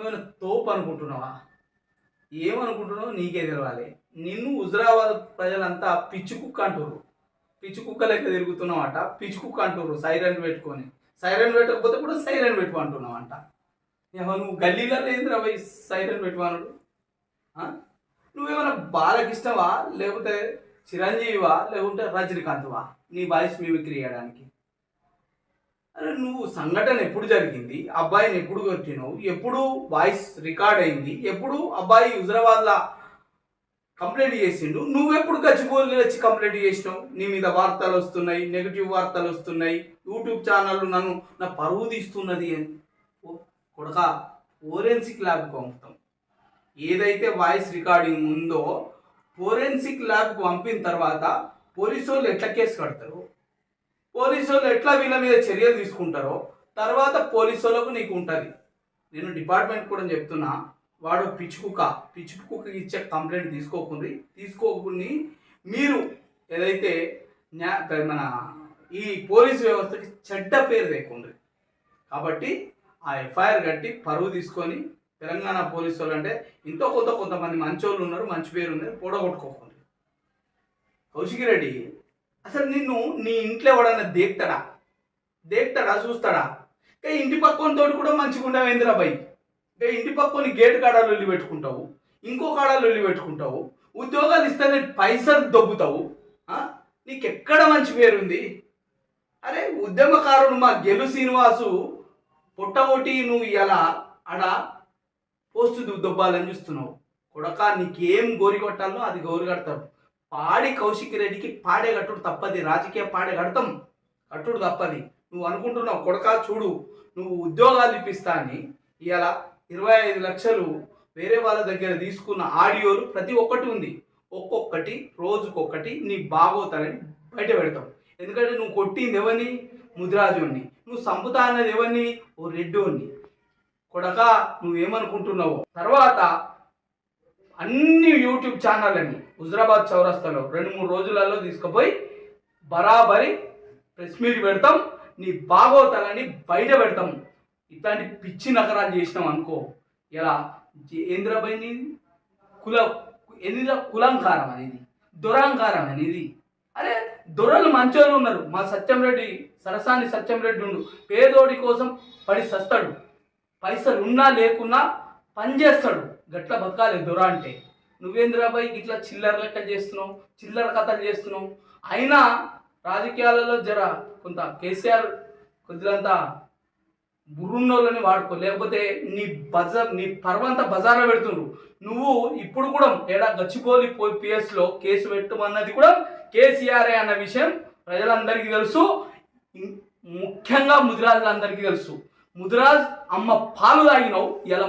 నువ్వేమైనా తోపు అనుకుంటున్నావా? ఏమనుకుంటున్నావు నీకే తెలవాలి. నిన్ను హుజరాబాద్ ప్రజలంతా పిచ్చి కుక్క అంటుర్రు. పిచ్చి కుక్క లెక్క తిరుగుతున్నావంట. పిచ్చి కుక్క అంటుర్రు సైరన్ పెట్టుకొని. సైరన్ పెట్టకపోతే కూడా సైరన్ పెట్టు అంటున్నావంట. నువ్వు గల్లీలలో ఏందిరా పోయి సైరన్ పెట్టువానుడు? నువ్వేమైనా బాలకిష్టవా, లేకపోతే చిరంజీవివా, లేకుంటే రజనీకాంత్వా నీ వాయిస్ మిమిక్రీ చేయడానికి? అరే నువ్వు సంఘటన ఎప్పుడు జరిగింది? అబ్బాయిని ఎప్పుడు కొట్టినావు? ఎప్పుడు వాయిస్ రికార్డ్ అయింది? ఎప్పుడు అబ్బాయి హుజరాబాద్లో కంప్లైంట్ చేసిండు? నువ్వెప్పుడు గచ్చిబౌలిలో వచ్చి కంప్లైంట్ చేసినావు? నీ మీద వార్తలు వస్తున్నాయి, నెగిటివ్ వార్తలు వస్తున్నాయి, యూట్యూబ్ ఛానళ్ళు నా పరువు తీస్తున్నది అని. కొడక ఫోరెన్సిక్ ల్యాబ్కి పంపుతాం. ఏదైతే వాయిస్ రికార్డింగ్ ఉందో ఫోరెన్సిక్ ల్యాబ్కి పంపిన తర్వాత పోలీసు వాళ్ళు ఎట్లా కేసు కడతారు, పోలీసు వాళ్ళు ఎట్లా వీళ్ళ మీద చర్యలు తీసుకుంటారో తర్వాత పోలీసు వాళ్ళకు నీకు ఉంటుంది. నేను డిపార్ట్మెంట్ కూడా చెప్తున్నా, వాడు పిచ్చి కుక్కకి ఇచ్చే కంప్లైంట్ తీసుకోకుండా మీరు ఏదైతే మన ఈ పోలీసు వ్యవస్థకి చెడ్డ పేరు లేకుండా. కాబట్టి ఆ ఎఫ్ఐఆర్ కట్టి పరువు తీసుకొని తెలంగాణ పోలీసు వాళ్ళు అంటే ఇంతో కొంతమంది మంచోళ్ళు ఉన్నారు, మంచి పేరు ఉన్నారు, పొడగొట్టుకోకుండా. కౌశిక్ రెడ్డి అసలు నిన్ను నీ ఇంట్లో ఎవడన్నా దేక్తాడా చూస్తాడా? ఇంటి పక్కనతో కూడా మంచిగా ఉండవేంద్రా భయ్. ఇంటి పక్కని గేటు కాడాలు వెళ్ళి పెట్టుకుంటావు, ఇంకో కాడాలు వెళ్ళి పెట్టుకుంటావు, ఉద్యోగాలు ఇస్తేనే పైసలు దొబ్బుతావు. నీకెక్కడ మంచి పేరుంది? అరే ఉద్యమకారుడు మా గెలు శ్రీనివాసు పొట్టగొట్టి నువ్వు ఇలా ఆడ పోస్టు దొబ్బాలని చూస్తున్నావు. కొడక నీకేం గోరి కొట్టాలో అది గోరి కడతావు. పాడి కౌశిక్ రెడ్డికి పాడే కట్టుడు తప్పది, రాజకీయ పాడే కట్టుడు తప్పది. నువ్వు అనుకుంటున్నావు కొడక చూడు నువ్వు ఉద్యోగాలు ఇప్పిస్తా అని. ఇలా 25 లక్షలు వేరే వాళ్ళ దగ్గర తీసుకున్న ఆడియోలు ప్రతి ఒక్కటి ఉంది. ఒక్కొక్కటి రోజుకొక్కటి నీ బాగోతానని బయట పెడతావు. ఎందుకంటే నువ్వు కొట్టింది ఎవరిని? ముదిరాజుని. నువ్వు సంపుతా అన్నది ఎవరిని? ఓ రెడ్డోని. కొడక నువ్వేమనుకుంటున్నావు? తర్వాత అన్ని యూట్యూబ్ ఛానళ్ళని హుజరాబాద్ చౌరస్తాలో 2-3 రోజులలో తీసుకుపోయి బరాబరి ప్రెస్ మీట్ పెడతాం, నీ బాగోతాలని బయట పెడతాం. ఇట్లాంటి పిచ్చి నగరాలు చేసినాం అనుకో. ఇలా ఏంద్రబాయిని కులంకారం అనేది, దురాంకారం అనేది. అరే దొరలు మంచోళ్ళు ఉన్నారు. మా సత్యంరెడ్డి సరసాని సత్యంరెడ్డి ఉండు, పేదోడి కోసం పడి సస్తాడు, పైసలు ఉన్నా లేకున్నా పనిచేస్తాడు. గట్ల బతకాలి దొర అంటే. నువ్వేంద్రాబాయి ఇట్లా చిల్లర లెక్క చేస్తున్నావు, చిల్లర కథలు చేస్తున్నావు. అయినా రాజకీయాలలో జర కొంత కేసీఆర్ కొద్దిలంతా బుర్రున్నోళ్ళని వాడుకో, లేకపోతే నీ పర్వంతా బజార్లో పెడుతుండ్రు. నువ్వు ఇప్పుడు కూడా ఏడా గచ్చిబౌలి పిఎస్లో కేసు పెట్టమన్నది కూడా కేసీఆర్ఏ అన్న విషయం ప్రజలందరికీ తెలుసు, ముఖ్యంగా ముదిరాజులందరికీ తెలుసు. ముదిరాజ్ అమ్మ పాలు తాగినావు, ఇలా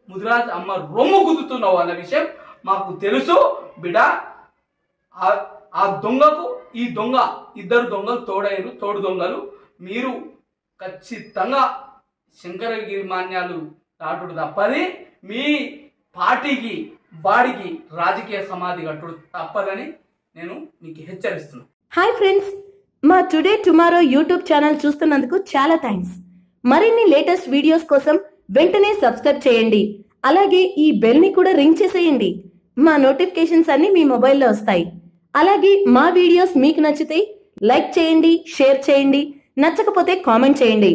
ముదిరాజ్ అమ్మ రొమ్ము గుద్దుతున్నావు అన్న విషయం మాకు తెలుసు బిడ్డ. ఆ దొంగకు ఈ దొంగ ఇద్దరు దొంగలు తోడు దొంగలు. మీరు ఖచ్చితంగా శంకరగిరి మాన్యాలు దాటుడు తప్పది. మీ పార్టీకి వాడికి రాజకీయ సమాధి కట్టుడు తప్పదని నేను మీకు హెచ్చరిస్తున్నాను. హాయ్ ఫ్రెండ్స్, మా టుడే టుమారో యూట్యూబ్ ఛానల్ చూస్తున్నందుకు చాలా థ్యాంక్స్. మరిన్ని లేటెస్ట్ వీడియోస్ కోసం వెంటనే సబ్స్క్రైబ్ చేయండి. అలాగే ఈ బెల్ ని కూడా రింగ్ చేసేయండి. మా నోటిఫికేషన్స్ అన్ని మీ మొబైల్లో వస్తాయి. అలాగే మా వీడియోస్ మీకు నచ్చితే లైక్ చేయండి, షేర్ చేయండి, నచ్చకపోతే కామెంట్ చేయండి.